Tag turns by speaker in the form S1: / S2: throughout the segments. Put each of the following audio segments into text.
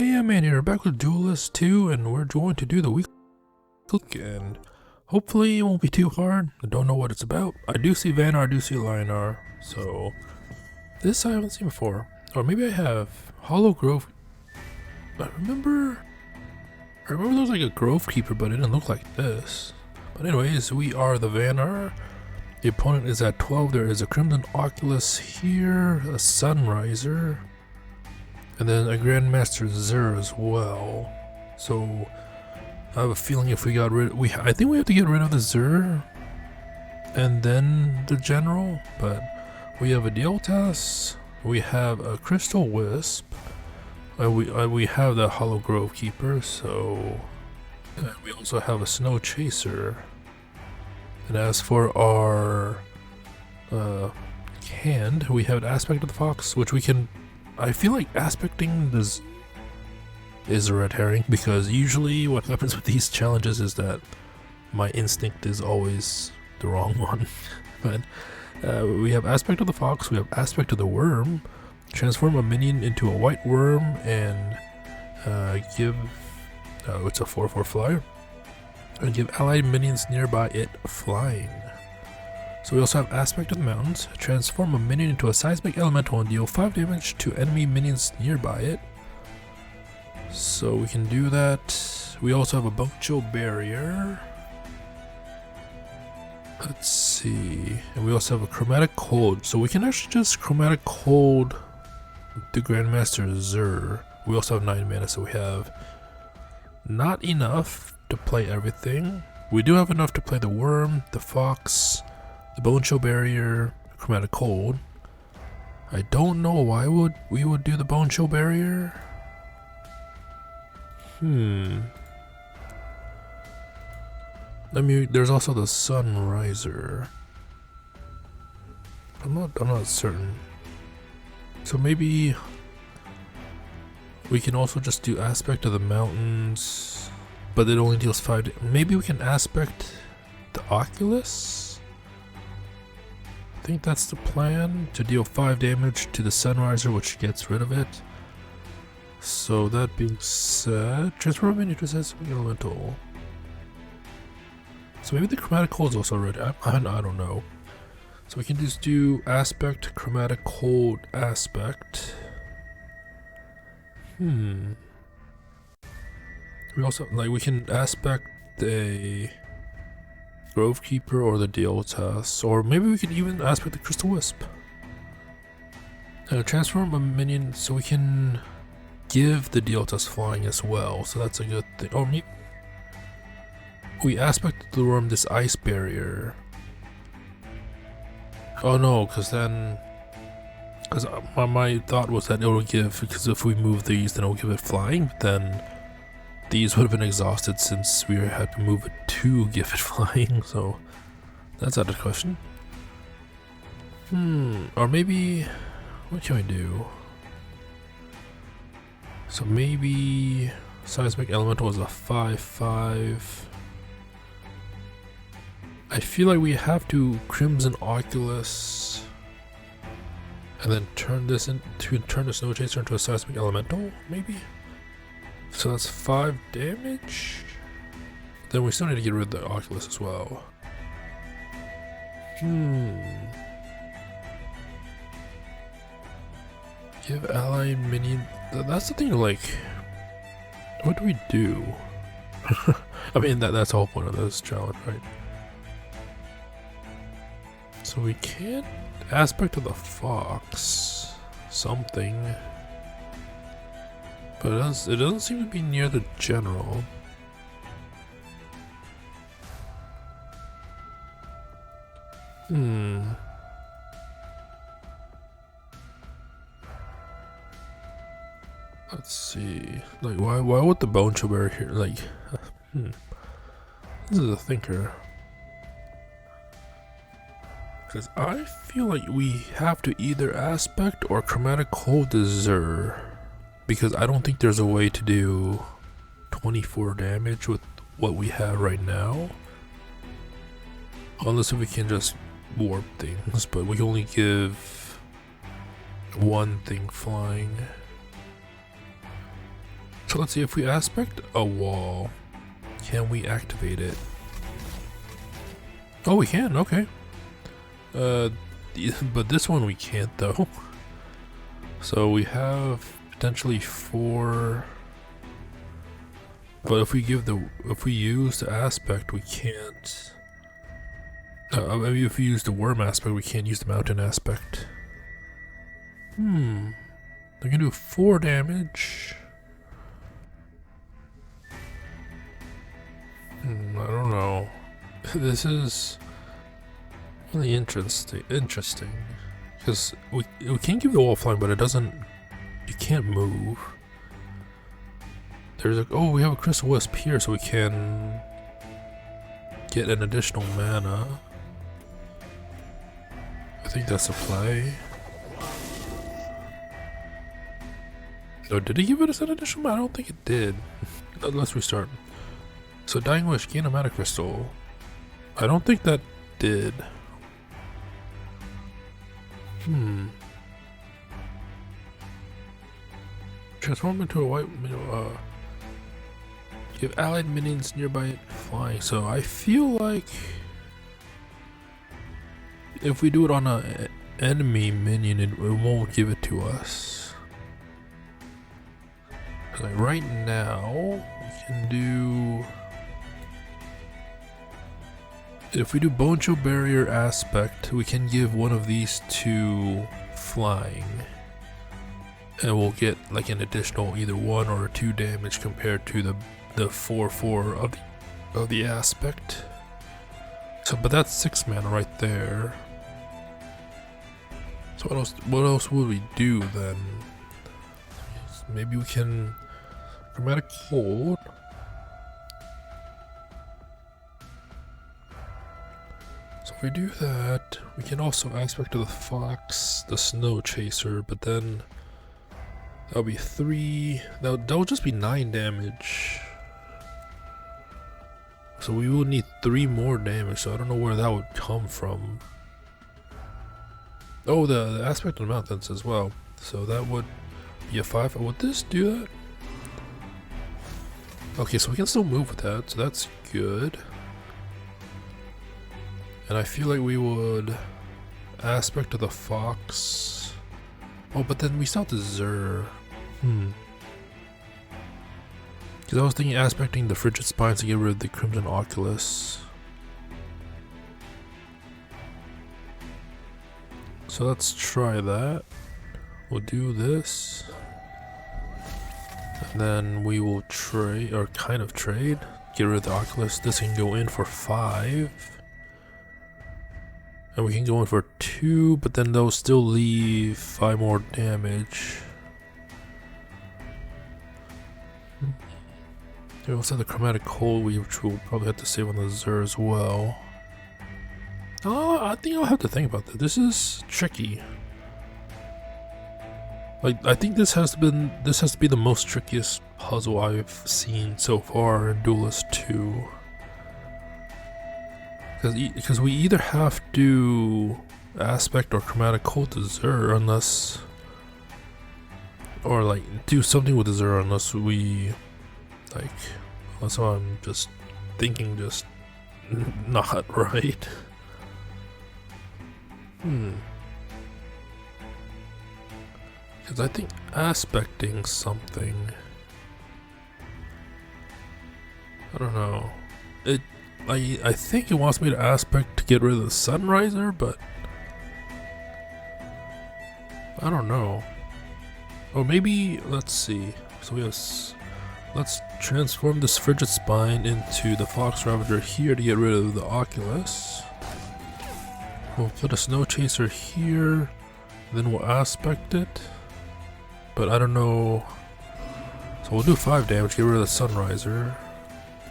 S1: Hey, yeah, man here, back with Duelyst 2, and we're going to do the weekly look, and hopefully it won't be too hard. I don't know what it's about. I do see Vanar, I do see Lionar, so this I haven't seen before. Or maybe I have. Hollow Grove. I remember there was like a Grove Keeper, but it didn't look like this. But anyways, we are the Vanar. The opponent is at 12. There is a Crimson Oculus here, a Sunriser, and then a Grandmaster Zer as well. So I have a feeling if we got rid, I think we have to get rid of the Zer and then the General. But we have a Duelyst, we have a Crystal Wisp, we have the Hollow Grove Keeper. So and we also have a Snow Chaser. And as for our hand, we have an Aspect of the Fox, which we can. I feel like aspecting is a red herring, because usually what happens with these challenges is that my instinct is always the wrong one. But we have Aspect of the Fox, we have Aspect of the Worm, transform a minion into a white worm, and give it's a 4/4 flyer, and give allied minions nearby it flying. So we also have Aspect of the Mountains, transform a minion into a seismic elemental and deal 5 damage to enemy minions nearby it. So we can do that. We also have a Bone Chill Barrier. Let's see. And we also have a Chromatic Cold. So we can actually just Chromatic Cold the Grandmaster Zer. We also have 9 mana, so we have not enough to play everything. We do have enough to play the Worm, the Fox, the Bone Chill Barrier, Chromatic Cold. I don't know why we would do the Bone Chill Barrier. I mean, there's also the Sunriser. I'm not certain. So maybe we can also just do Aspect of the Mountains, but it only deals 5. Maybe we can Aspect the Oculus? I think that's the plan, to deal 5 damage to the Sunriser, which gets rid of it. So that being said, transform a minion to a seismic elemental. So maybe the Chromatic Cold is also red. I don't know. So we can just do Aspect, Chromatic Cold, Aspect. We also, like, we can Aspect a Grove Keeper or the Duelyst, or maybe we can even Aspect the Crystal Wisp. Transform a minion, so we can give the Duelyst flying as well, so that's a good thing. Or maybe we Aspect the Worm this Ice Barrier. Oh no, because my thought was that it will give, because if we move these then it will give it flying, then these would have been exhausted since we had to move it to give it flying, so that's out of the question. Or maybe, what can we do? So maybe Seismic Elemental is a 5/5. I feel like we have to Crimson Oculus and then turn the Snow Chaser into a Seismic Elemental, maybe? So that's 5 damage? Then we still need to get rid of the Oculus as well. Give allied minion. That's the thing, like, what do we do? I mean, that's the whole point of this challenge, right? So we can't Aspect of the Fox something, but it doesn't seem to be near the General. Let's see. Like, why would the Bone Chill Barrier here? Like, this is a thinker. Because I feel like we have to either Aspect or Chromatic Cold the Zer, because I don't think there's a way to do 24 damage with what we have right now. Unless we can just warp things, but we can only give one thing flying. So let's see, if we aspect a wall, can we activate it? Oh, we can, okay. But this one we can't though. So we have potentially 4. But if we use the aspect, we can't. I mean, if we use the worm aspect, we can't use the mountain aspect. They're gonna do 4 damage. I don't know. This is really interesting. Because we can give the wall flying, but it doesn't. You can't move. There's like, oh, we have a crystal wisp here, so we can get an additional mana. I think that's a play. No, did he give us an additional mana? I don't think it did. Let's restart. So Dying Wish, gain a mana crystal. I don't think that did. Transform into a white, give allied minions nearby it flying. So I feel like if we do it on an enemy minion, it won't give it to us. Like right now, we can do. If we do Bone Chill Barrier Aspect, we can give one of these 2 flying. And we'll get like an additional either 1 or 2 damage compared to the 4/4 of the aspect. So, but that's 6 mana right there. So what else would we do then? Maybe we can Chromatic Cold. So if we do that, we can also aspect to the Fox, the Snow Chaser, but then that'll be 3. That'll just be 9 damage. So we will need 3 more damage, so I don't know where that would come from. Oh, the aspect of the mountains as well. So that would be a 5. Would this do that? Okay, so we can still move with that, so that's good. And I feel like we would aspect to the Fox. Oh, but then we still have the Zur. Because I was thinking aspecting the Frigid Spines to get rid of the Crimson Oculus. So let's try that. We'll do this. And then we will trade, or kind of trade. Get rid of the Oculus. This can go in for 5. And we can go in for 2, but then they'll still leave 5 more damage. We also have the Chromatic Cold, which we'll probably have to save on the Zur as well. Oh, I think I'll have to think about that. This is tricky. Like, I think this has to be the most trickiest puzzle I've seen so far in Duelyst 2. Because we either have to aspect or Chromatic Cold to Zur unless, or like do something with the Zur unless we, like, unless I'm just thinking just not right. Because I think aspecting something, I don't know, I think it wants me to aspect to get rid of the Sunriser, but I don't know. Or maybe, let's see, so we have, let's transform this Frigid Spine into the Fox Ravager here to get rid of the Oculus. We'll put a Snow Chaser here, then we'll aspect it, but I don't know, so we'll do 5 damage, get rid of the Sunriser,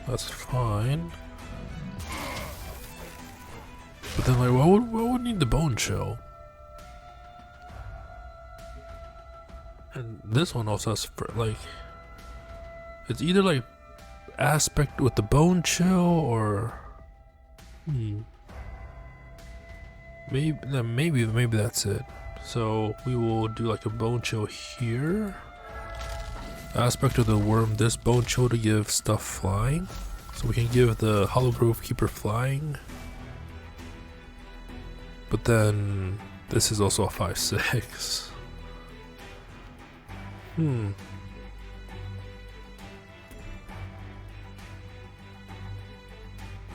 S1: that's fine. But then, like, what would need the Bone Chill? And this one also has, like, it's either like aspect with the Bone Chill or maybe that's it. So we will do like a Bone Chill here. aspect of the worm this bone chill to give stuff flying. So we can give the Hollow Grove Keeper flying. But then this is also a 5/6.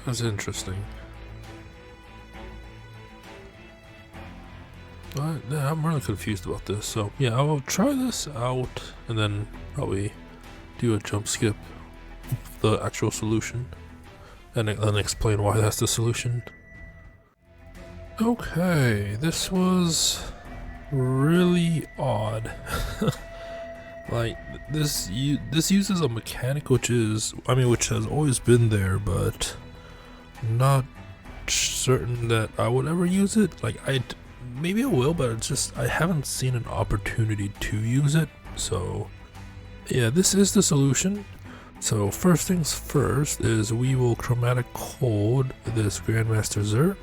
S1: That's interesting. But yeah, I'm really confused about this. So yeah, I'll try this out and then probably do a jump skip the actual solution and then explain why that's the solution. Okay, this was really odd. Like this uses a mechanic which has always been there, but not certain that I would ever use it. Like maybe I will, but it's just I haven't seen an opportunity to use it. So yeah, this is the solution. So first things first is we will chromatic hold this Grandmaster Zert.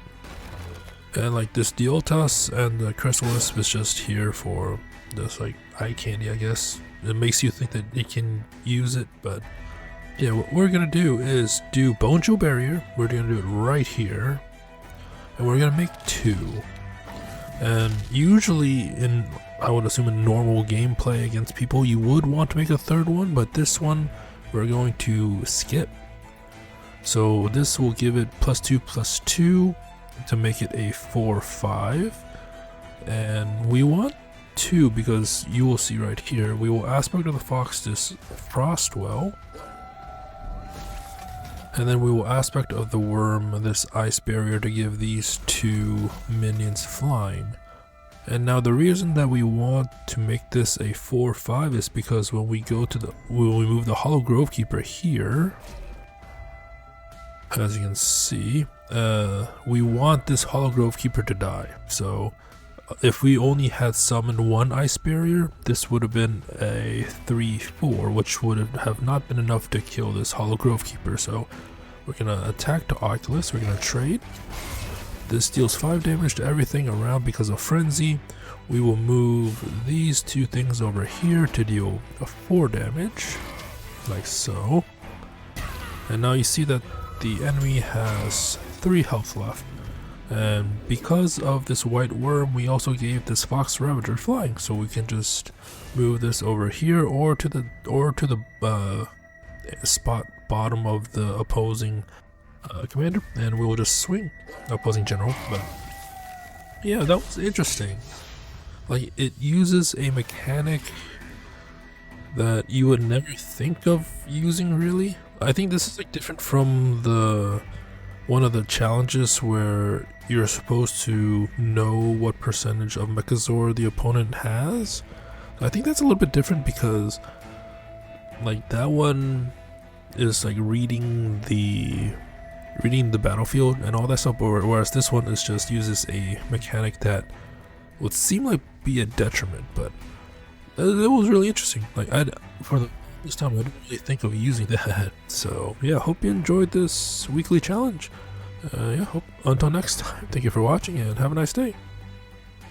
S1: And like this Duelyst and the Duelyst is just here for this like eye candy, I guess. It makes you think that you can use it, but yeah, what we're gonna do is do Bone Chill Barrier. We're gonna do it right here. And we're gonna make 2. And usually I would assume in normal gameplay against people, you would want to make a 3rd one, but this one we're going to skip. So this will give it +2/+2 to make it a 4/5. And we want 2 because you will see right here, we will aspect of the fox this Frostwell. And then we will aspect of the worm this ice barrier to give these 2 minions flying. And now the reason that we want to make this a 4/5 is because when we move the Hollow Grove Keeper here, as you can see, we want this Hollow Grove Keeper to die. So if we only had summoned 1 ice barrier, this would have been a 3/4, which would have not been enough to kill this Hollow Grove Keeper. So we're gonna attack to Duelyst, we're gonna trade. This deals 5 damage to everything around because of Frenzy. We will move these 2 things over here to deal 4 damage, like so. And now you see that the enemy has 3 health left. And because of this white worm, we also gave this Fox Ravager flying, so we can just move this over here or to the spot bottom of the opposing commander, and we will just swing opposing general. But yeah, that was interesting. Like, it uses a mechanic that you would never think of using, really. I think this is like different from one of the challenges where you're supposed to know what percentage of Mechazor the opponent has. I think that's a little bit different because like that one is like reading the battlefield and all that stuff, whereas this one is just uses a mechanic that would seem like be a detriment, but it was really interesting. Like for this time I didn't really think of using that. So yeah, hope you enjoyed this weekly challenge. Until next time, thank you for watching and have a nice day.